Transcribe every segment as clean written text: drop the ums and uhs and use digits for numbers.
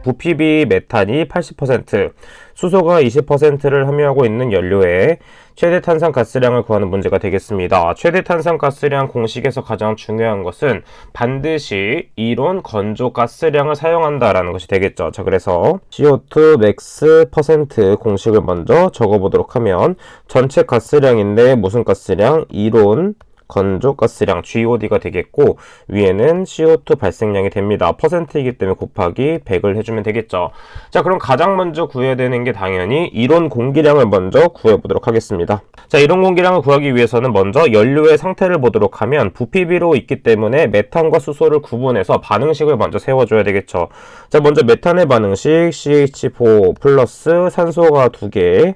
부피비 메탄이 80%, 수소가 20%를 함유하고 있는 연료의 최대 탄산가스량을 구하는 문제가 되겠습니다. 최대 탄산가스량 공식에서 가장 중요한 것은 반드시 이론 건조가스량을 사용한다라는 것이 되겠죠. 자, 그래서 CO2 max 퍼센트 공식을 먼저 적어보도록 하면 전체 가스량인데 무슨 가스량? 이론 건조가스량 GOD가 되겠고 위에는 CO2 발생량이 됩니다. 퍼센트이기 때문에 곱하기 100을 해주면 되겠죠. 자, 그럼 가장 먼저 구해야 되는 게 당연히 이론 공기량을 먼저 구해보도록 하겠습니다. 자, 이론 공기량을 구하기 위해서는 먼저 연료의 상태를 보도록 하면 부피비로 있기 때문에 메탄과 수소를 구분해서 반응식을 먼저 세워줘야 되겠죠. 자, 먼저 메탄의 반응식 CH4 플러스 산소가 2개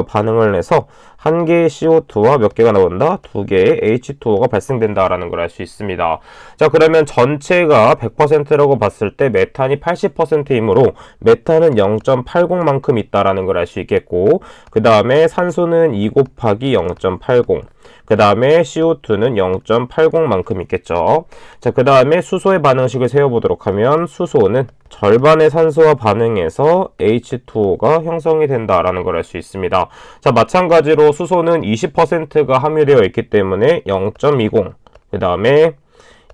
반응을 해서 한 개의 CO2와 몇 개가 나온다? 2개의 H2O가 발생된다라는 걸 알 수 있습니다. 자, 그러면 전체가 100%라고 봤을 때 메탄이 80%이므로 메탄은 0.80만큼 있다라는 걸 알 수 있겠고, 그 다음에 산소는 2 곱하기 0.80, 그 다음에 CO2는 0.80만큼 있겠죠. 자, 그 다음에 수소의 반응식을 세워보도록 하면 수소는 절반의 산소와 반응해서 H2O가 형성이 된다라는 걸 알 수 있습니다. 자, 마찬가지로 수소는 20%가 함유되어 있기 때문에 0.20, 그 다음에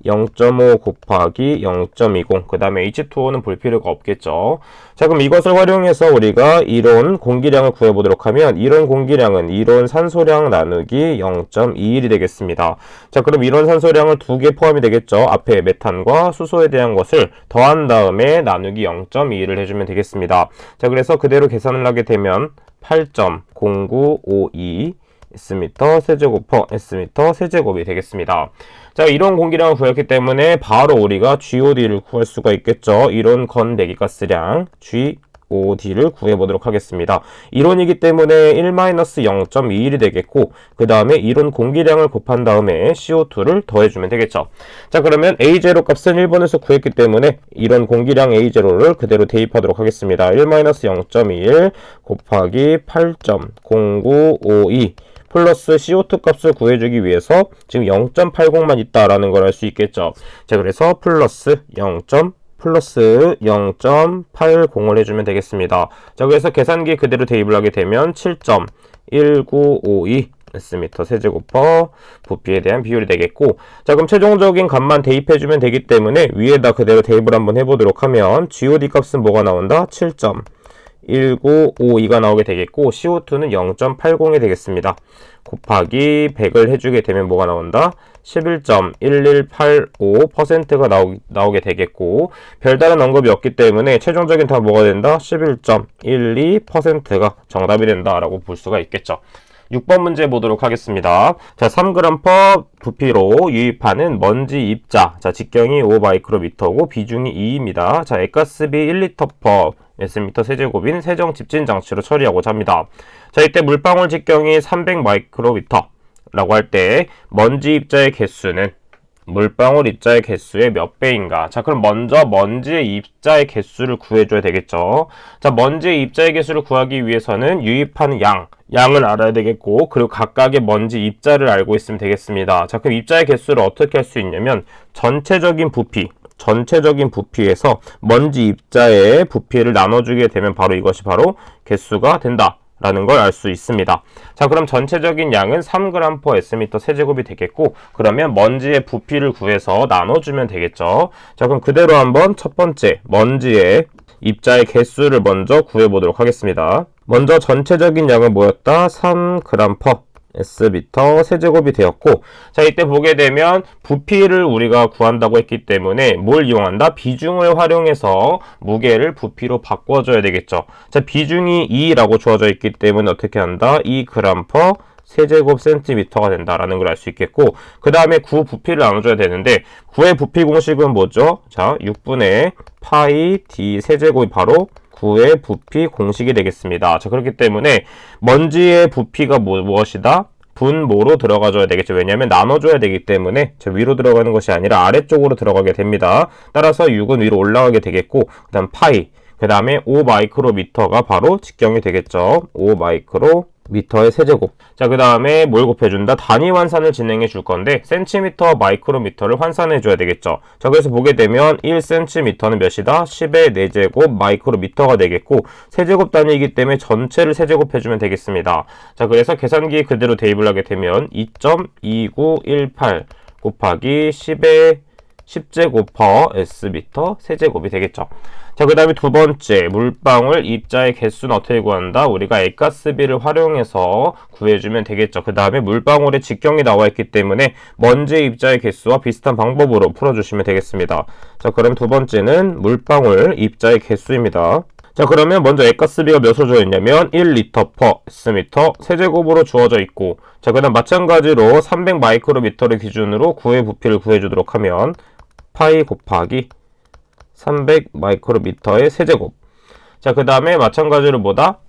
0.5 곱하기 0.20, 그 다음에 H2O는 볼 필요가 없겠죠. 자, 그럼 이것을 활용해서 우리가 이론 공기량을 구해보도록 하면 이론 공기량은 이론 산소량 나누기 0.21이 되겠습니다. 자, 그럼 이론 산소량은 2개 포함이 되겠죠. 앞에 메탄과 수소에 대한 것을 더한 다음에 나누기 0.21을 해주면 되겠습니다. 자, 그래서 그대로 계산을 하게 되면 8.0952 S미터 세제곱 퍼 S미터 세제곱이 되겠습니다. 자, 이론 공기량을 구했기 때문에 바로 우리가 GOD를 구할 수가 있겠죠. 이론 건배기가스량 GOD를 구해보도록 하겠습니다. 이론이기 때문에 1-0.21이 되겠고, 그 다음에 이론 공기량을 곱한 다음에 CO2를 더해주면 되겠죠. 자, 그러면 A0 값은 1번에서 구했기 때문에 이론 공기량 A0를 그대로 대입하도록 하겠습니다. 1-0.21 곱하기 8.0952 플러스 CO2 값을 구해주기 위해서 지금 0.80만 있다라는 걸 알 수 있겠죠. 자, 그래서 플러스 0.80을 해주면 되겠습니다. 자, 그래서 계산기 그대로 대입을 하게 되면 7.1952 S미터 세제곱 퍼 부피에 대한 비율이 되겠고, 자, 그럼 최종적인 값만 대입해주면 되기 때문에 위에다 그대로 대입을 한번 해보도록 하면 GOD 값은 뭐가 나온다? 7.1952가 나오게 되겠고, CO2는 0.80이 되겠습니다. 곱하기 100을 해주게 되면 뭐가 나온다? 11.1185%가 나오게 되겠고, 별다른 언급이 없기 때문에 최종적인 답은 뭐가 된다? 11.12%가 정답이 된다라고 볼 수가 있겠죠. 6번 문제 보도록 하겠습니다. 자, 3g 퍼 부피로 유입하는 먼지 입자. 자, 직경이 5마이크로미터고 비중이 2입니다. 자, 액가스비 1리터 퍼 S미터 세제곱인 세정 집진 장치로 처리하고자 합니다. 자, 이때 물방울 직경이 300마이크로미터 라고 할 때 먼지 입자의 개수는 물방울 입자의 개수의 몇 배인가? 자, 그럼 먼저 먼지의 입자의 개수를 구해줘야 되겠죠. 자, 먼지의 입자의 개수를 구하기 위해서는 유입하는 양을 알아야 되겠고, 그리고 각각의 먼지 입자를 알고 있으면 되겠습니다. 자, 그럼 입자의 개수를 어떻게 할 수 있냐면 전체적인 부피에서 먼지 입자의 부피를 나눠주게 되면 바로 이것이 바로 개수가 된다 라는 걸 알 수 있습니다. 자, 그럼 전체적인 양은 3g per S미터 세제곱이 되겠고, 그러면 먼지의 부피를 구해서 나눠주면 되겠죠. 자, 그럼 그대로 한번 첫 번째 먼지의 입자의 개수를 먼저 구해보도록 하겠습니다. 먼저 전체적인 양은 뭐였다? 3g per S미터 세제곱이 되었고, 자, 이때 보게 되면 부피를 우리가 구한다고 했기 때문에 뭘 이용한다? 비중을 활용해서 무게를 부피로 바꿔줘야 되겠죠. 자, 비중이 2라고 주어져 있기 때문에 어떻게 한다? 2g per 세제곱 센티미터가 된다라는 걸 알 수 있겠고, 그 다음에 9 부피를 나눠줘야 되는데 9의 부피 공식은 뭐죠? 자, 6분의 파이 d 세제곱이 바로 9의 부피 공식이 되겠습니다. 자, 그렇기 때문에 먼지의 부피가 무엇이다? 분모로 들어가줘야 되겠죠. 왜냐하면 나눠줘야 되기 때문에 위로 들어가는 것이 아니라 아래쪽으로 들어가게 됩니다. 따라서 6은 위로 올라가게 되겠고, 그 다음 파이, 그 다음에 5 마이크로미터가 바로 직경이 되겠죠. 5 마이크로미터. 미터의 세제곱. 자, 그 다음에 뭘 곱해준다? 단위 환산을 진행해 줄 건데 센티미터와 마이크로미터를 환산해 줘야 되겠죠. 자, 그래서 보게 되면 1cm는 몇이다? 10의 4제곱 마이크로미터가 되겠고 세제곱 단위이기 때문에 전체를 세제곱해 주면 되겠습니다. 자, 그래서 계산기 그대로 대입을 하게 되면 2.2918 곱하기 10의 10제곱 퍼 S미터 세제곱이 되겠죠. 자, 그 다음에 두 번째, 물방울 입자의 개수는 어떻게 구한다? 우리가 액가스비를 활용해서 구해주면 되겠죠. 그 다음에 물방울의 직경이 나와 있기 때문에 먼지의 입자의 개수와 비슷한 방법으로 풀어주시면 되겠습니다. 자, 그럼 두 번째는 물방울 입자의 개수입니다. 자, 그러면 먼저 액가스비가 몇으로 주어져 있냐면 1리터 퍼 S미터 세제곱으로 주어져 있고, 자, 그 다음 마찬가지로 300 마이크로미터를 기준으로 구의 부피를 구해주도록 하면 파이 곱하기 300 마이크로미터의 세제곱. 자, 그 다음에 마찬가지로 뭐다?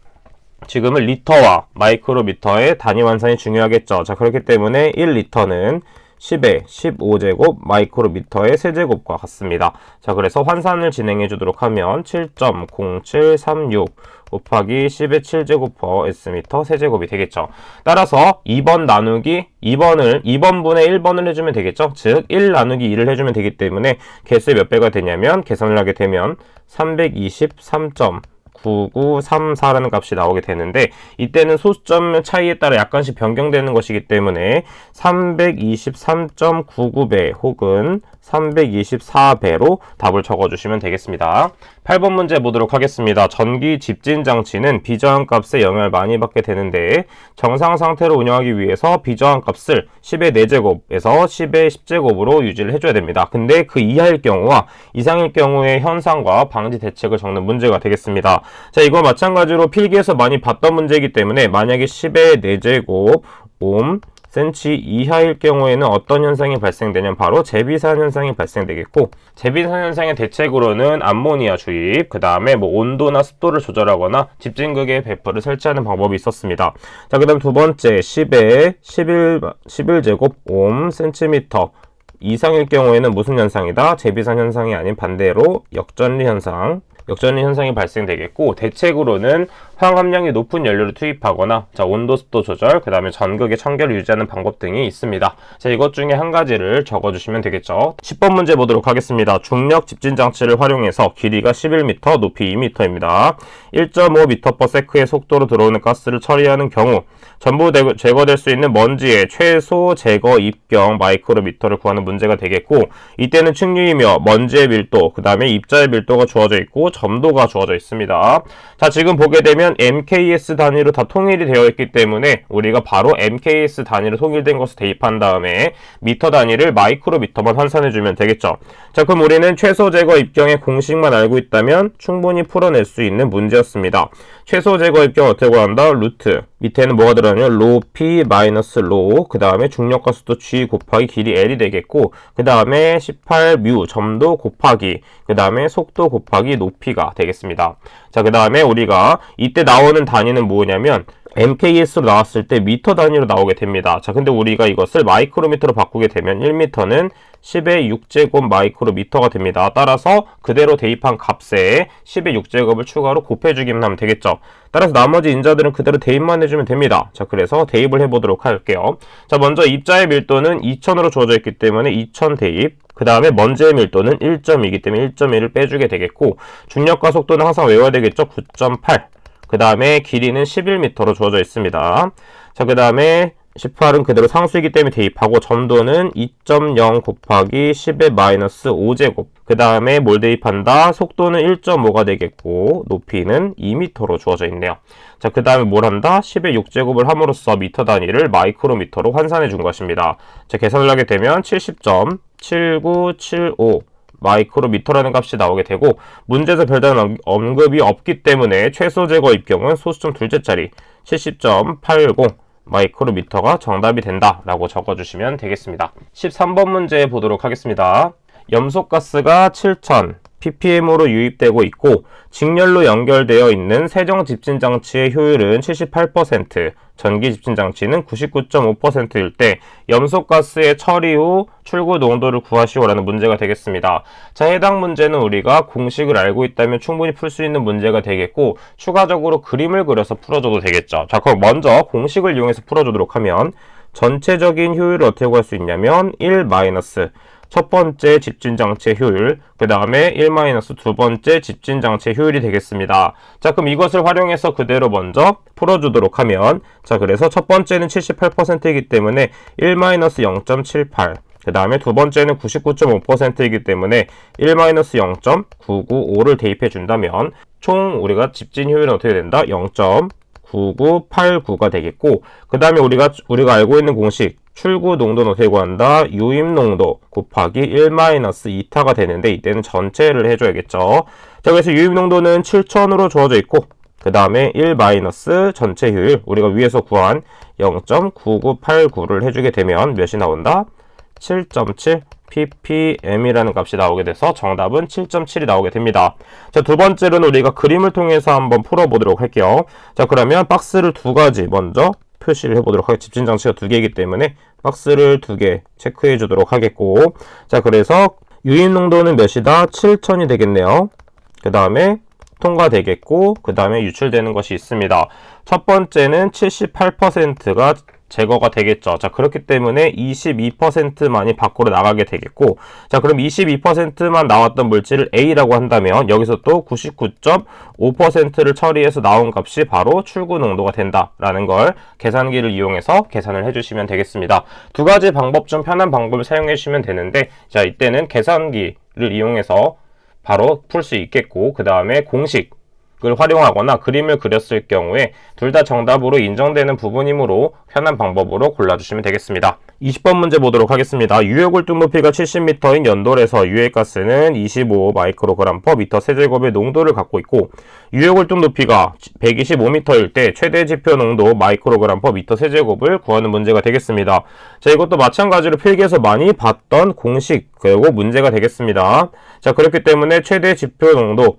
지금은 리터와 마이크로미터의 단위 환산이 중요하겠죠. 자, 그렇기 때문에 1리터는 10의 15제곱 마이크로미터의 세제곱과 같습니다. 자, 그래서 환산을 진행해 주도록 하면 7.0736 곱하기 10의 7제곱 퍼 S미터 세제곱이 되겠죠. 따라서 2번 나누기 2번분의 1번을 해주면 되겠죠. 즉 1 나누기 2를 해주면 되기 때문에 개수의 몇 배가 되냐면 계산을 하게 되면 323.9934라는 값이 나오게 되는데 이때는 소수점 차이에 따라 약간씩 변경되는 것이기 때문에 323.99배 혹은 324배로 답을 적어주시면 되겠습니다. 8번 문제 보도록 하겠습니다. 전기 집진 장치는 비저항값에 영향을 많이 받게 되는데 정상 상태로 운영하기 위해서 비저항값을 10의 4제곱에서 10의 10제곱으로 유지를 해줘야 됩니다. 근데 그 이하일 경우와 이상일 경우의 현상과 방지 대책을 적는 문제가 되겠습니다. 자, 이거 마찬가지로 필기에서 많이 봤던 문제이기 때문에 만약에 10의 4제곱 옴 센치 이하일 경우에는 어떤 현상이 발생되냐면 바로 재비산 현상이 발생되겠고, 재비산 현상의 대책으로는 암모니아 주입, 그 다음에 온도나 습도를 조절하거나 집진극의 배포를 설치하는 방법이 있었습니다. 자, 그 다음 두 번째 10의 11제곱 옴 센티미터 이상일 경우에는 무슨 현상이다? 재비산 현상이 아닌 반대로 역전리 현상이 발생되겠고, 대책으로는 화학함량이 높은 연료를 투입하거나 온도 습도 조절, 그 다음에 전극의 청결을 유지하는 방법 등이 있습니다. 자, 이것 중에 한 가지를 적어주시면 되겠죠. 10번 문제 보도록 하겠습니다. 중력 집진 장치를 활용해서 길이가 11m, 높이 2m입니다. 1.5m/s의 속도로 들어오는 가스를 처리하는 경우 전부 제거될 수 있는 먼지의 최소 제거 입경 마이크로미터를 구하는 문제가 되겠고, 이때는 층류이며 먼지의 밀도, 그 다음에 입자의 밀도가 주어져 있고 점도가 주어져 있습니다. 자, 지금 보게 되면 MKS 단위로 다 통일이 되어 있기 때문에 우리가 바로 MKS 단위로 통일된 것을 대입한 다음에 미터 단위를 마이크로미터만 환산해주면 되겠죠. 자, 그럼 우리는 최소 제거 입경의 공식만 알고 있다면 충분히 풀어낼 수 있는 문제였습니다. 최소 제거 입경 어떻게 구한다? 루트 밑에는 뭐가 들어가냐면 로 P 마이너스 로, 그 다음에 중력과 수도 G 곱하기 길이 L이 되겠고, 그 다음에 18뮤 점도 곱하기, 그 다음에 속도 곱하기 높이가 되겠습니다. 자, 그 다음에 우리가 이때 나오는 단위는 뭐냐면 MKS로 나왔을 때 미터 단위로 나오게 됩니다. 자, 근데 우리가 이것을 마이크로미터로 바꾸게 되면 1m는 10의 6제곱 마이크로미터가 됩니다. 따라서 그대로 대입한 값에 10의 6제곱을 추가로 곱해주기만 하면 되겠죠. 따라서 나머지 인자들은 그대로 대입만 해주면 됩니다. 자, 그래서 대입을 해보도록 할게요. 자, 먼저 입자의 밀도는 2000으로 주어져 있기 때문에 2000 대입, 그 다음에 먼지의 밀도는 1.2이기 때문에 1.1을 빼주게 되겠고, 중력과 속도는 항상 외워야 되겠죠. 9.8, 그 다음에 길이는 11m로 주어져 있습니다. 자, 그 다음에 18은 그대로 상수이기 때문에 대입하고, 점도는 2.0 곱하기 10의 마이너스 5제곱, 그 다음에 뭘 대입한다? 속도는 1.5가 되겠고 높이는 2m로 주어져 있네요. 자, 그 다음에 뭘 한다? 10의 6제곱을 함으로써 미터 단위를 마이크로미터로 환산해 준 것입니다. 자, 계산을 하게 되면 70.7975 마이크로미터라는 값이 나오게 되고, 문제에서 별다른 언급이 없기 때문에 최소 제거 입경은 소수점 둘째 자리 70.80 마이크로미터가 정답이 된다라고 적어주시면 되겠습니다. 13번 문제 보도록 하겠습니다. 염소가스가 7000 ppm으로 유입되고 있고 직렬로 연결되어 있는 세정 집진 장치의 효율은 78%, 전기 집진 장치는 99.5%일 때 염소가스의 처리 후 출구 농도를 구하시오라는 문제가 되겠습니다. 자, 해당 문제는 우리가 공식을 알고 있다면 충분히 풀 수 있는 문제가 되겠고 추가적으로 그림을 그려서 풀어줘도 되겠죠. 자, 그럼 먼저 공식을 이용해서 풀어주도록 하면 전체적인 효율을 어떻게 구할 수 있냐면 1 마이너스 첫 번째 집진 장치의 효율, 그 다음에 1 마이너스 두 번째 집진 장치의 효율이 되겠습니다. 자, 그럼 이것을 활용해서 그대로 먼저 풀어주도록 하면, 자, 그래서 첫 번째는 78%이기 때문에 1 마이너스 0.78, 그 다음에 두 번째는 99.5%이기 때문에 1 마이너스 0.995를 대입해 준다면 총 우리가 집진 효율은 어떻게 된다? 0.9989가 되겠고, 그 다음에 우리가 알고 있는 공식 출구 농도는 어떻게 구한다? 유입 농도 곱하기 1-2타가 되는데 이때는 전체를 해줘야겠죠. 자, 그래서 유입 농도는 7000으로 주어져 있고 그 다음에 1 마이너스 전체 효율 우리가 위에서 구한 0.9989를 해주게 되면 몇이 나온다? 7.7 ppm이라는 값이 나오게 돼서 정답은 7.7이 나오게 됩니다. 자, 두 번째로는 우리가 그림을 통해서 한번 풀어보도록 할게요. 자, 그러면 박스를 두 가지 먼저 표시를 해보도록 하겠습니다. 집진 장치가 두 개이기 때문에 박스를 두 개 체크해 주도록 하겠고, 자, 그래서 유입 농도는 몇이다? 7000이 되겠네요. 그 다음에 통과되겠고, 그 다음에 유출되는 것이 있습니다. 첫 번째는 78%가 제거가 되겠죠. 자, 그렇기 때문에 22%만이 밖으로 나가게 되겠고, 자, 그럼 22%만 나왔던 물질을 A라고 한다면 여기서 또 99.5%를 처리해서 나온 값이 바로 출구 농도가 된다라는 걸 계산기를 이용해서 계산을 해주시면 되겠습니다. 두 가지 방법 중 편한 방법을 사용해 주시면 되는데, 자, 이때는 계산기를 이용해서 바로 풀 수 있겠고, 그 다음에 공식 을 활용하거나 그림을 그렸을 경우에 둘 다 정답으로 인정되는 부분이므로 편한 방법으로 골라주시면 되겠습니다. 20번 문제 보도록 하겠습니다. 유해골뚝 높이가 70m인 연돌에서 유해가스는 25 마이크로그램 퍼 미터 세제곱의 농도를 갖고 있고 유해골뚝 높이가 125m일 때 최대 지표 농도 마이크로그램 퍼 미터 세제곱을 구하는 문제가 되겠습니다. 자, 이것도 마찬가지로 필기에서 많이 봤던 공식 그리고 문제가 되겠습니다. 자, 그렇기 때문에 최대 지표 농도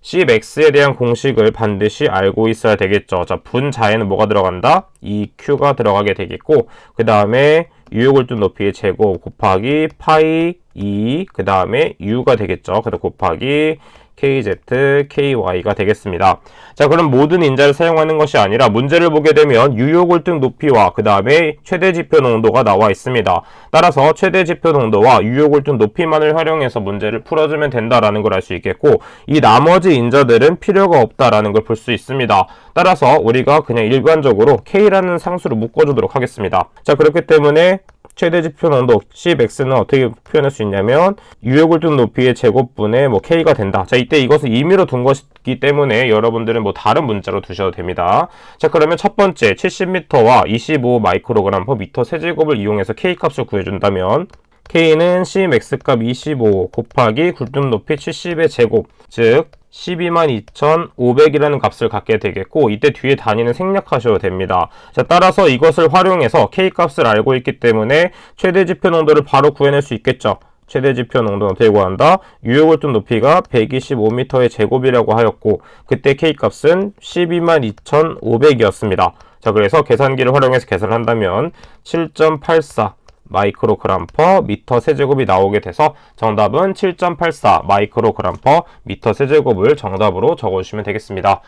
Cmax에 대한 공식을 반드시 알고 있어야 되겠죠. 자, 분자에는 뭐가 들어간다? EQ가 들어가게 되겠고, 그 다음에 유효골뚝 높이의 제곱 곱하기 파이 E, 그 다음에 U가 되겠죠. 그 다음 곱하기 KZ, KY가 되겠습니다. 자, 그럼 모든 인자를 사용하는 것이 아니라 문제를 보게 되면 유효골뚝 높이와 그 다음에 최대 지표 농도가 나와 있습니다. 따라서 최대 지표 농도와 유효골뚝 높이만을 활용해서 문제를 풀어주면 된다라는 걸 알 수 있겠고, 이 나머지 인자들은 필요가 없다라는 걸 볼 수 있습니다. 따라서 우리가 그냥 일반적으로 K라는 상수를 묶어주도록 하겠습니다. 자, 그렇기 때문에 최대 지표 농도 Cmax는 어떻게 표현할 수 있냐면 유효골뚝 높이의 제곱분의 K가 된다. 자, 이때 이것을 임의로 둔 것이기 때문에 여러분들은 다른 문자로 두셔도 됩니다. 자, 그러면 첫 번째 70m와 25 마이크로그램 퍼 미터 세제곱을 이용해서 K 값을 구해준다면 K는 Cmax 값 25 곱하기 굴뚝 높이 70의 제곱, 즉 122,500이라는 값을 갖게 되겠고, 이때 뒤에 단위는 생략하셔도 됩니다. 자, 따라서 이것을 활용해서 K 값을 알고 있기 때문에 최대 지표 농도를 바로 구해낼 수 있겠죠. 최대 지표 농도는 어떻게 구한다? 유효골뚝 높이가 125m의 제곱이라고 하였고, 그때 K 값은 122,500이었습니다. 자, 그래서 계산기를 활용해서 계산을 한다면 7.84 마이크로그램 퍼 미터 세제곱이 나오게 돼서 정답은 7.84 마이크로그램 퍼 미터 세제곱을 정답으로 적어주시면 되겠습니다.